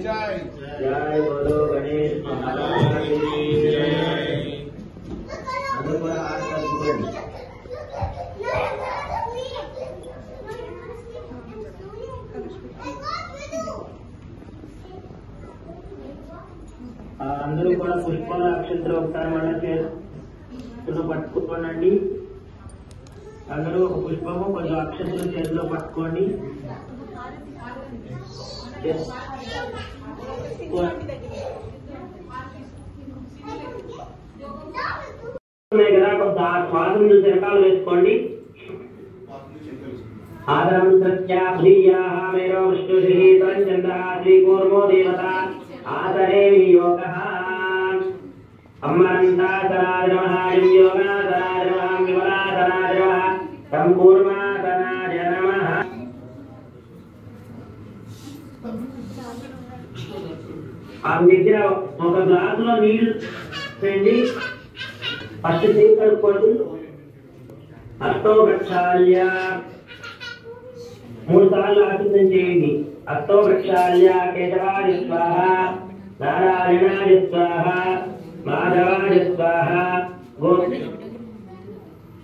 जय बोलो गणेश महाराज की जय। అందరూ కూడా పుష్పాల అక్షంతలు ఒకసారి మళ్ళీ చేతులు పట్టుకోనండి. అందరూ ఒక పుష్పము కొంచెం అక్షంతలు చేతిలో పట్టుకోండి. కదా కొంత శ్వాసం చిరకాలు వేసుకోండి. ఆదరం సత్యాభ్రీయాః మేరో విష్ణుశ్రీతం చంద్రః శ్రీకూర్మో దేవత ఆదరే వియోగః అమ్మరంతాసరాయ నమః యోగాసరాయ నమః విమలాసరాయ నమః సంపూర్ణాసనాయ నమః. ఆ దగ్గర ఒక గ్లాసులో నీళ్లు పెండి ఫస్ట్ కలుపుకోండి. అష్టో ప్రక్షాళ్య 3 సార్లు ఆచరణ చేయండి. అష్టో ప్రక్షాళ్య కేశవాయ స్వాహ నారాయణాయ స్వాహ మాధవాయ స్వాహ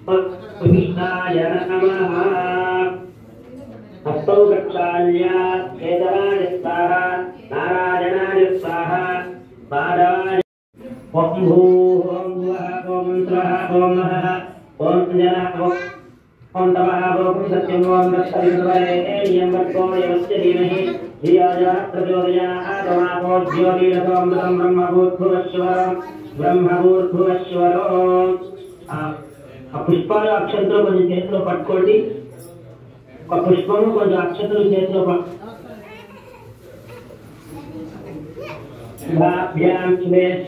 గోవిందాయ నమః. అష్టో ప్రక్షాళ్య కేశవాయ స్వాహ నారాయణాయ స్వాహ మాధవాయ. ఓం భూః ఓం భువః ఓం స్వః ఓం నః ఓం జనః ఓం తమః ఓం సత్యం ఓం తత్సవితుర్వరేణ్యం భర్గో దేవస్య ధీమహి ధియో యో ప్రచోదయాత్. తమాపో జ్యోతిరసోమృతం బ్రహ్మభూర్భువస్సువరో. ఆ పుష్పాలు అక్షంతలు కొంచెం చేతిలో పట్టుకోండి. ఒక పుష్పము కొంచెం అక్షంతలు చేతిలో పట్టుకోండి.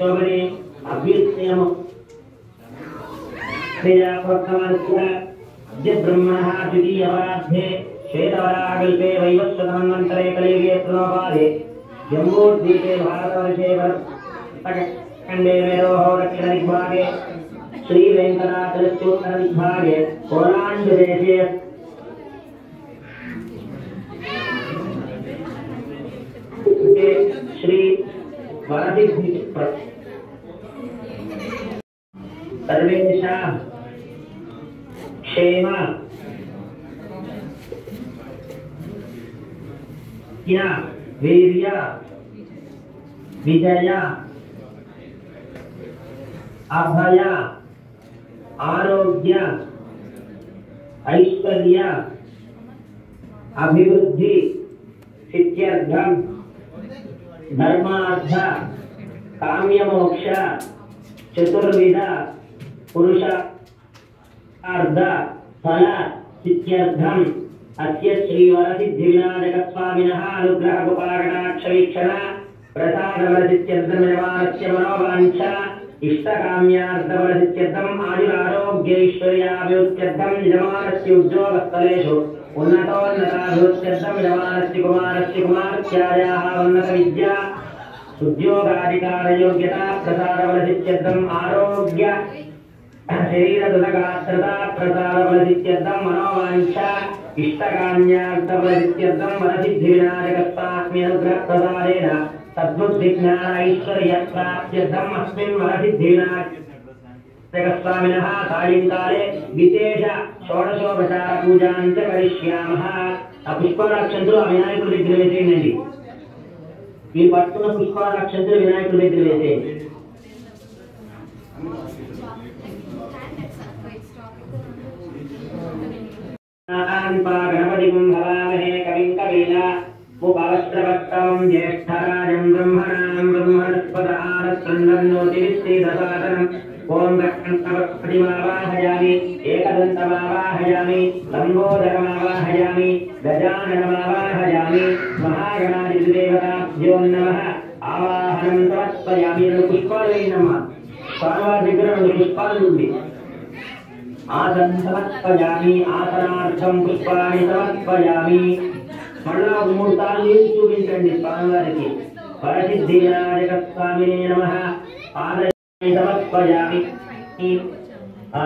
శుభే అభ్యుత్యము ब्रह्मणः द्वितीयपरार्धे श्वेतवराकल्पे वैवस्वतमन्वन्तरे कलियुगे प्रणोपादे जम्बूद्वीपे भारतवर्षे भरतखण्डे मेरोः दक्षिणदिग्भागे श्रीवेङ्कटाचलस्य उत्तरदिग्भागे पोलाण्डदेशे श्री वरदिग् सर्वेषां क्षेम वीर्य विजय अभय आरोग्य ऐश्वर्य अभिवृद्धि सिद्ध्यर्थं धर्मार्थ काम्यमोक्ष चतुर्विध पुरुषार्थ फल सिद्ध्यर्थं अस्य श्रीवरसिद्धिविनायकस्वामिनः अनुग्रह कृपाकटाक्षवीक्षण प्रसादवरसिद्ध्यर्थं मनोवाञ्छ इष्टकाम्यार्थवरसिद्ध्यर्थम् आयुरारोग्यैश्वर्याभिवृद्ध्यर्थं यजमानस्य उद्योगस्थलेषु उन्नतोन्नताभिवृद्ध्यर्थं यजमानस्य कुमारस्य कुमार्त्यायाः उन्नतविद्या उद्योगाधिकारयोग्यता प्रसादवरसिद्ध्यर्थम् आरोग्य शरीरदृढगात्रता प्रसादवरसिद्ध्यर्थं मनोवाञ्छ इष्टकाम्यार्थवरसिद्ध्यर्थं वरसिद्धिविनायकस्वामी अनुग्रहप्रसादेन तद्बुद्धिज्ञान ऐश्वर्यप्राप्त्यर्थम् अस्मिन् वरसिद्धिविनायकस्वामिनः सायंकाले विशेष षोडशोपचारपूजां च करिष्यामः. आ पुष्पाक्षंतुलु विनायकुడి దగ్గర వేసేయండి. ఈ పట్టున పుష్పాక్షంతలు వినాయకుడి దగ్గర వేసేయండి. गणपतिं भवामहे कविं कवीना उपवस्त्रवक्त्रं ज्येष्ठराजं ब्रह्मणां ब्रह्मणस्पदानस्कन्दन्नोतिविश्रीदसादनम् ओं गणपतिमावाहयामि एकदन्तमावाहयामि लम्बोदरमावाहयामि गजाननमावाहयामि महागणाधिदेवताभ्यो नमः आवाहनं समर्पयामि. पुष्पालयिनम्मा स्वामिवारि దగ్గర 2 పుష్పాలు ఉంది. ఆసనం సమర్పయామి ఆసనార్థం పుష్పాన్ని సమర్పయామి మళ్ళా 3 సార్లు వేసి చూపించండి స్వామివారికి పరసిద్ధి వినాయక స్వామినే నమః పాదయామి సమర్పయామి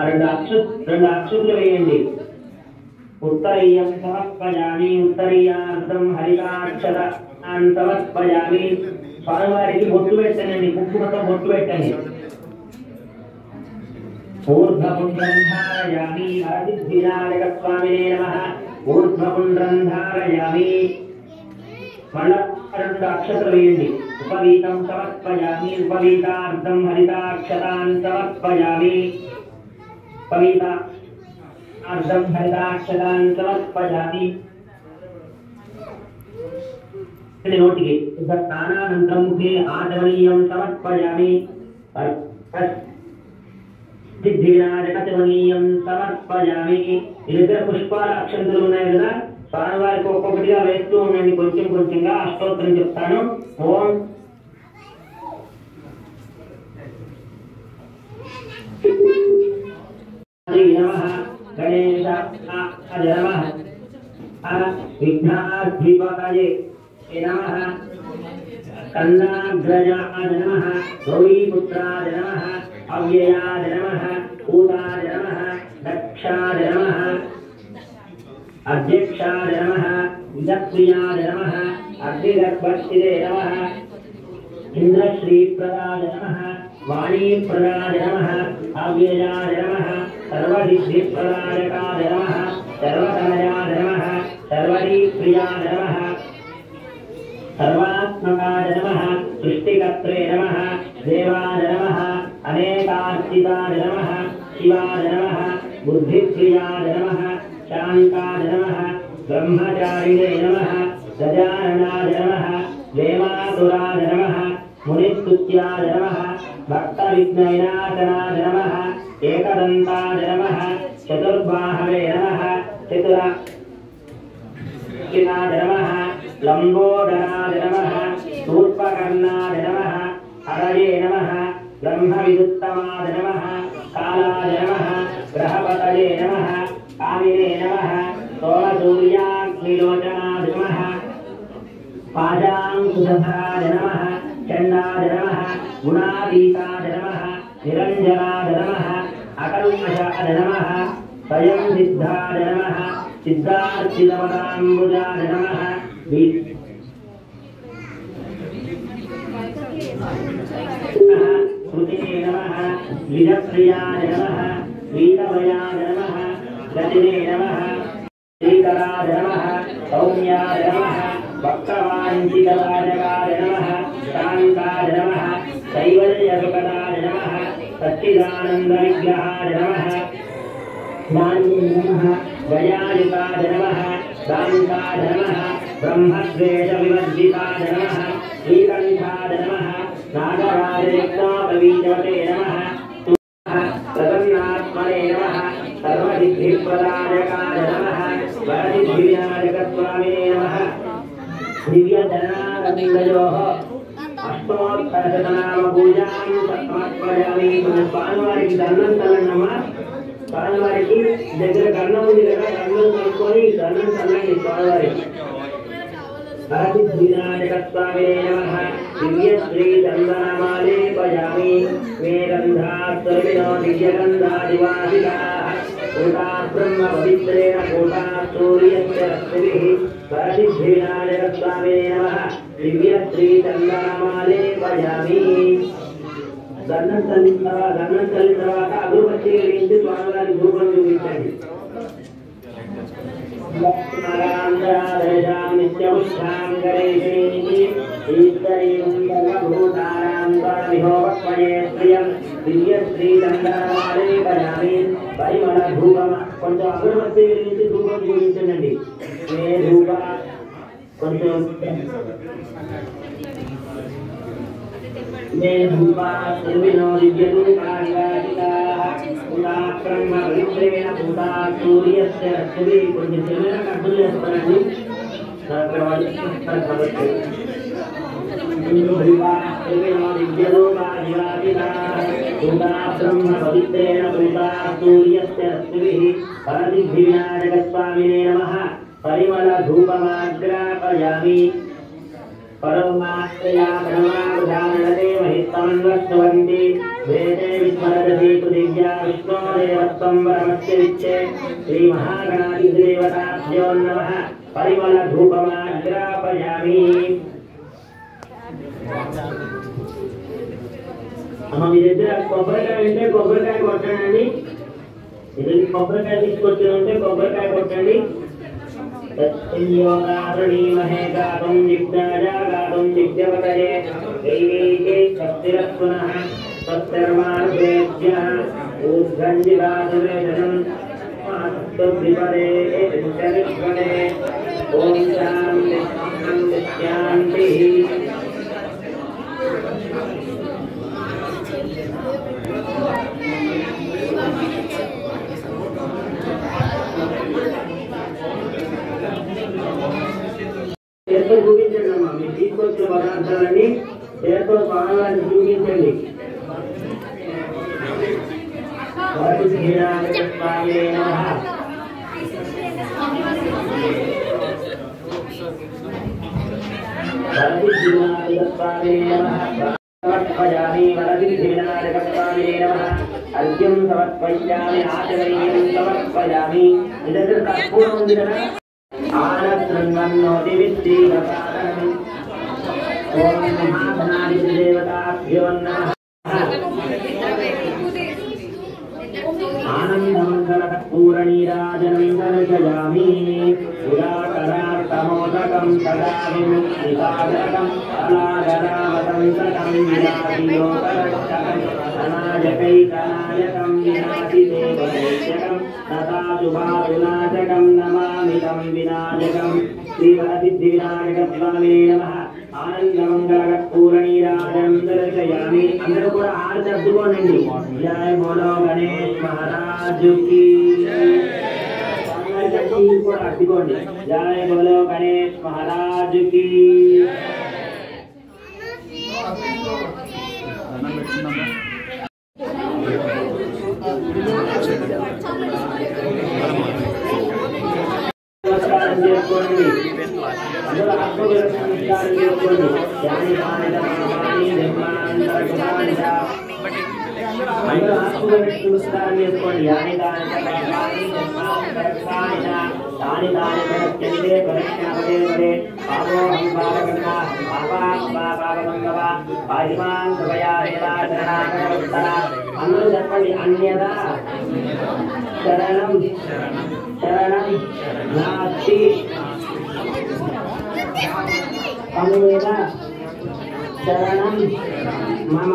రెండు అక్షుతులు వేయండి ఉత్తరీయం సమర్పయామి ఉత్తరీయార్థం హరితాక్షతాన్ సమర్పయామి స్వామివారికి బొట్టు పెట్టండి కుంకుమతో బొట్టు పెట్టండి ఊర్ధ్వపుండ్రం ధారయామి పరసిద్ధి వినాయక స్వామినే నమః ఊర్ధ్వపుండ్రం ధారయామి మళ్ళా 2 అక్షతలు వేయండి ఉపవీతం సమర్పయామి ఉపవీతార్థం హరితాక్షతాన్ సమర్పయామి ఉపవీతార్థం హరితాక్షతాన్ సమర్పయామి నోటికి స్నానానంతరం ముఖే ఆచమనీయం సమర్పయామి సిద్ధి వినాయకమనీయం సమర్పయామి ఇద్దరు పుష్పాల అక్షంతలు ఉన్నాయి కదా స్వామివారికి ఒక్కొక్కటిగా వేస్తూ ఉండండి కొంచెం కొంచెంగా అష్టోత్తరం చెప్తాను ఓం నమః గణేశాయ నమః విఘ్నాధిపతయే నమః కందాగ్రజాయ నమః గౌరీపుత్రాయ నమః అవ్యయాయ నమః భూతాయ నమః దక్షాయ నమః అధ్యక్షాయ నమః విదప్రియాయ నమః అగ్నిగర్భస్థితే నమః ఇంద్రశ్రీప్రదాయ నమః వాణీప్రదాయ నమః అవ్యయాయ నమః సర్వసిద్ధిప్రదాయకాయ నమః సర్వతనయాయ నమః సర్వరీప్రియాయ నమః సర్వాత్మకాయ నమః సృష్టికర్త్రే నమః దేవాయ నమః అనేకార్చితాయ నమః శివాయ నమః బుద్ధిప్రియాయ నమః శాంతాయ నమః బ్రహ్మచారిణే నమః గజాననాయ నమః దేవాసురాయ నమః మునిస్తుత్యాయ నమః భక్తవిఘ్నవినాశనాయ నమః ఏకదంతాయ నమః చతుర్బాహవే నమః చతురాయ నమః లంబోదరాయ నమః శూర్పకర్ణాయ నమః హరయే నమః బ్రహ్మవిదుత్తమాయ నమః కాలాయ నమః గ్రహపతయే నమః కామినే నమః సోమసూర్యాగ్నిలోచనాయ నమః పాజాంకుశధరాయ నమః చండాయ నమః గుణాతీతాయ నమః నిరంజనాయ నమః అకల్మషాయ నమః స్వయం సిద్ధాయ నమః సిద్ధార్థితమదాంబుజాయ నమః కృతినే నమః విజప్రియాయ నమః వీరభయాయ నమః గతినే నమః శ్రీకరాయ నమః సౌమ్యాయ నమః వక్రవాంఛితరాజకాయ నమః శాంతాయ నమః కైవల్యసుఖదాయ నమః సచ్చిదానంద విగ్రహాయ నమః జ్ఞానినే నమః గయాయుతాయ నమః శాంతాయ నమః బ్రహ్మద్వేష వివర్జితాయ నమః శ్రీకంఠాయ నమః నాగరాజయజ్ఞాపవీజవతే నమః ప్రసన్నాత్మనే నమః సర్వసిద్ధిప్రదాయకాయ నమః వరసిద్ధివినాయకస్వామినే నమః దివ్యధనానందయోః అష్టోత్తరశతనామ పూజాం సమర్పయామి. స్వామివారికి దండం తల్లన్నమ్మా, స్వామివారికి దగ్గర గన్నం ఉంది కదా, గన్నం కలుపుకొని దండం తల్లండి స్వామివారికి. వరసిద్ధివినాయకస్వామినే నమః దివ్యశ్రీ చందనమాలేపయామి. మే గంధాత్సర్వినో దివ్యగంధాదివాసికాః కోటాః బ్రహ్మ పవిత్రేణ కోటాః సూర్యస్య రశ్మిభిః. వరసిద్ధివినాయకస్వామినే నమః దివ్యశ్రీ చందనమాలేపయామి. దండం తల్లిన తర్వాత అగరబత్తి వెలిగించి స్వామివారి రూపం చూపించండి. నిత్యముష్టాం గణేశేని ఈశ్వరీం సర్వభూతానాం పరమిహోపక్వయే ప్రియం దివ్యశ్రీ చందనమాలేపయామి. పరిమళ ధూపం కొంచెం అగరబత్తి వెలిగించి ధూపం చూపించండి. ఏ ధూప కొంచెం మే ధూపా సర్వినో దివ్యరూపానివాసితాః పూతాః బ్రహ్మ పవిత్రేణ పూతాః సూర్యస్య రశ్మిభిః. కొంచెం చిన్న కట్టులు చేస్తానండి. त्रिविणो दिव्यलोकाधिवासिता पूता ब्रह्म पवित्रेण पूता सूर्यस्य रश्मिभिः परसिद्धिविनायकस्वामिने नमः। परिमलधूपमाग्रापयामि परमात्मया प्रणमावधानते महितमन्वस्तवन्ति वेदे विस्मरति दिव्या विष्णोदेवत्वं परमस्य विच्चे श्रीमहागणाधिदेवताभ्यो नमः। परिमलधूपमाग्रापयामि। అమ్మ మీ దగ్గర కొబ్బరికాయ ఉంటే కొబ్బరికాయ కొట్టండి. ఇది కొబ్బరికాయ తీసుకొచ్చి ఉంటే కొబ్బరికాయ కొట్టండి. तत्संयोगारणीमहे गातुं जिज्ञासा गातुं जिज्ञवतये दैवीके शक्तिरस्पुनः तत्सर्वानुवेद्यः ऊर्ध्वञ्जिगातुवेदनं मास्तुद्विपदे चरिष्वने ॐ शान्ति शान्तिः। చేతో చూపించండి అమ్మా, మీరు తీసుకొచ్చిన పదార్థాలని చేతో స్వామివారిని చూపించండి. అర్ఘ్యం సమర్పయామి ఆచరణీయం సమర్పయామి. మీ దగ్గర కర్పూరం ఉంది కదా, आनत्रन्वन्नोति विद्धिरपादम् ॐ महागणाधिदेवताभ्यो नमः। आनन्दमङ्गलकर्पूरनीराजनं दर्शयामि उदाकरार्थमोदकं तदा विमुक्तिसाधकं अलागरावतंसकं विनाशियोगरक्षकं अनायकैकनायकं विनाशिदेवदैत्यकं नताशुभाविनाशकं नमामि तं विनायकं श्रीवरसिद्धिविनायकस्वामिने नमः। आनंदमंगलकर्पूरनीराजनं दर्शयामि। अंदर కూడా హారతి అద్దుకోండి। జై బోలో గణేష్ महाराज की కూడా అద్దుకోండి। జై బోలో గణేష్ महाराज की। నమస్కారం చేసుకోండి। అందరూ ఆత్మవిశ్వాసం చేసుకోండి। ధ్యాని పానిదాని నిర్మాణాంతరగుణాంత అందరూ ఆత్మవిశ్వాసం చేసుకోండి। ధ్యాని దాని తపాని నిర్మాణాంతరగుణాంత దాని దాని ప్రత్యంతే పరిజ్ఞాపదే వరే పాపోహం పాపకన్నా పాపాత్మా పాహిమాన్ కృపయా దేవాచరణాకరత్తర అందరూ చెప్పండి। అన్యదా శరణం శరణం నాస్తి తమేవ శరణం మమ।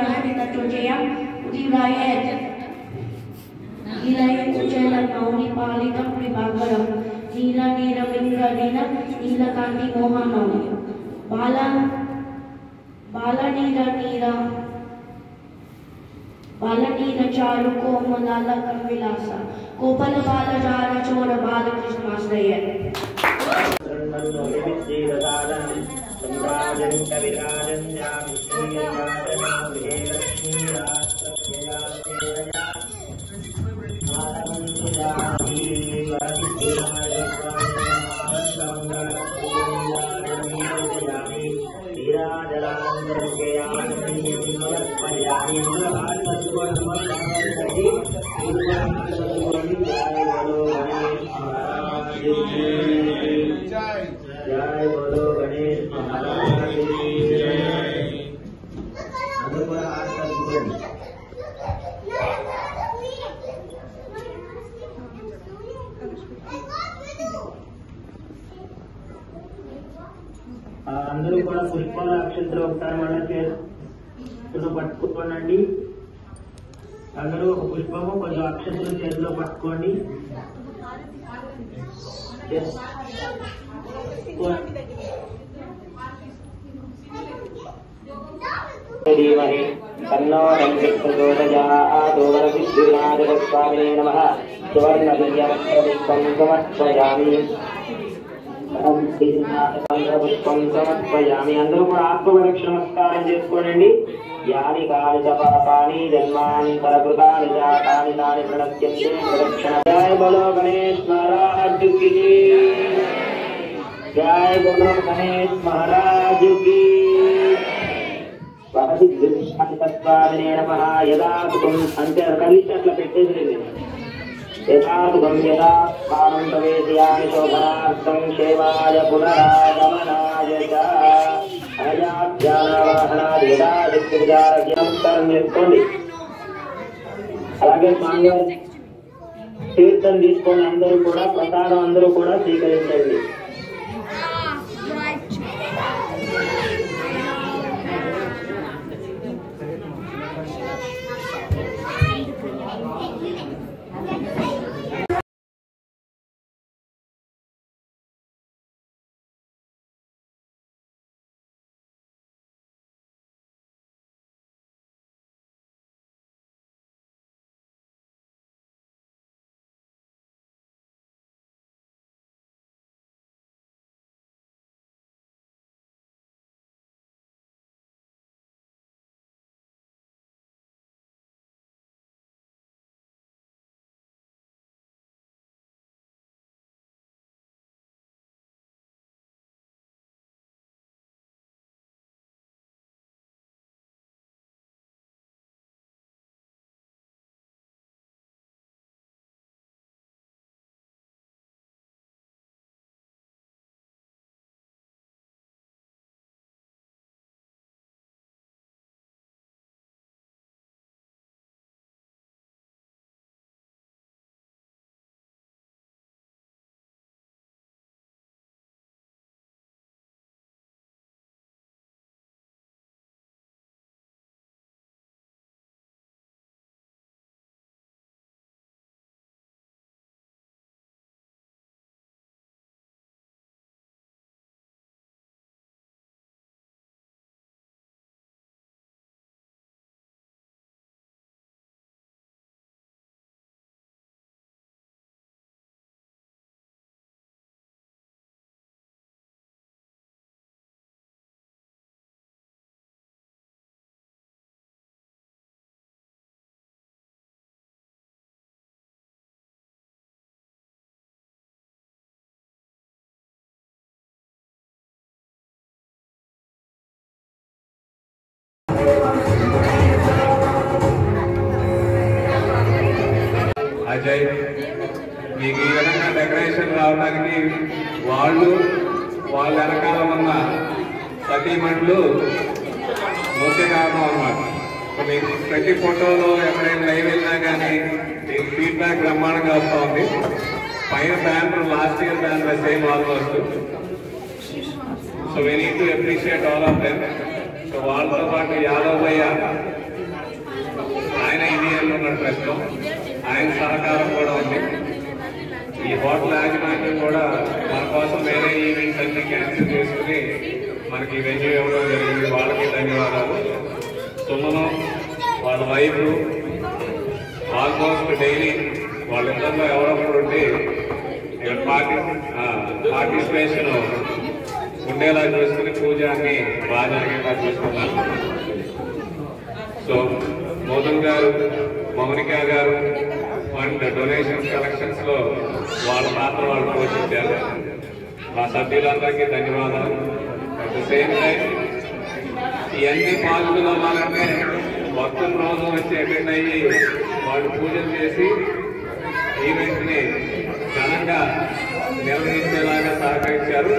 Haritatujaya Udivaya Nilaya Ujjala Nauni Palikam Pribhagaram Nila Nira Vingadina Nila Kanti Mohanam Bala Nira Charu Komalala Kavilasa Kopala Bala Jara Chora Bala Krishnastraya जय बोलो गणेश महाराज की जय। అందరూ కూడా పుష్పాల అక్షంతలు ఒకసారి మన చేతులు పట్టుకోనండి. అందరూ ఒక పుష్పము కొంచెం అక్షంతలు చేతిలో పట్టుకోండి. तन्नो रङ्गितोदजातो वरविद्युनाथस्वामिने नमः। सुवर्णविद्यावस्त्रपुष्पं समर्पयामि। పుష్పం సమర్పయామి. అందరూ కూడా ఆత్మపరీక్ష నమస్కారం చేసుకోనండి. యాని కాని పాపాని జన్మాంతరకృతాని జాతాని తాని ప్రణశ్యంతే ప్రదక్షిణ. జయ బలో గణేష్ మహారాజ్ की జయ బలో గణేష్ మహారాజ్ की తత్వాదినే నమః. యదాతుకం అంటే కలిసి అట్లా పెట్టేసి यथातुकं यदा स्थानं प्रवेशयामि शोभनार्थं क्षेमाय पुनरागमनाय च अनजाध्यानवाहनादि यदा దిక్కువిచారం చేసుకోండి. అలాగే స్వామివారి తీర్థం తీసుకొని అందరూ కూడా ప్రసాదం అందరూ కూడా స్వీకరించండి. అజయ్ మీకు ఈ విధంగా డెకరేషన్ రావడానికి వాళ్ళ వెనకాల ఉన్న సతీమణులు ముఖ్య కారణం అన్నమాట. మీకు ప్రతి ఫోటోలో ఎక్కడైనా లైవ్ వెళ్ళినా కానీ మీకు ఫీడ్బ్యాక్ బ్రహ్మాండంగా వస్తుంది. పైన banner last year banner same almost. So we need to appreciate all of them. So వాళ్ళతో పాటు యాదవ్ భయ్య ఇష్టం. ఆయన సహకారం కూడా ఉంది. ఈ హోటల్ యాజమాన్యం కూడా మన కోసం వేరే ఈవెంట్స్ అన్ని క్యాన్సిల్ చేసుకుని మనకి వెన్యూ ఇవ్వడం జరిగింది. వాళ్ళకి ధన్యవాదాలు. సుమనం వాళ్ళ వైఫ్ ఆల్మోస్ట్ డైలీ వాళ్ళిద్దరిలో ఎవరో ఒకరు ఉండి ఇక్కడ పార్టిసిపేషన్ ఉండేలా చూసుకుని పూజ అన్ని బాగా జరిగేలా చూసుకున్నాను. సో మోదన్ గారు, మౌనిక గారు ఫండ్ డొనేషన్స్ కలెక్షన్స్ లో వాళ్ళ పాత్ర వాళ్ళు పోషించారు. మా సభ్యులందరికీ ధన్యవాదాలు. అట్ ద సేమ్ టైం ఇవన్నీ పాజిటివ్ అవ్వాలంటే మొత్తం రోజు వచ్చి అటెండ్ అయ్యి వాళ్ళు పూజలు చేసి ఈవెంట్ ని ఘనంగా నిర్వహించేలాగా సహకరించారు.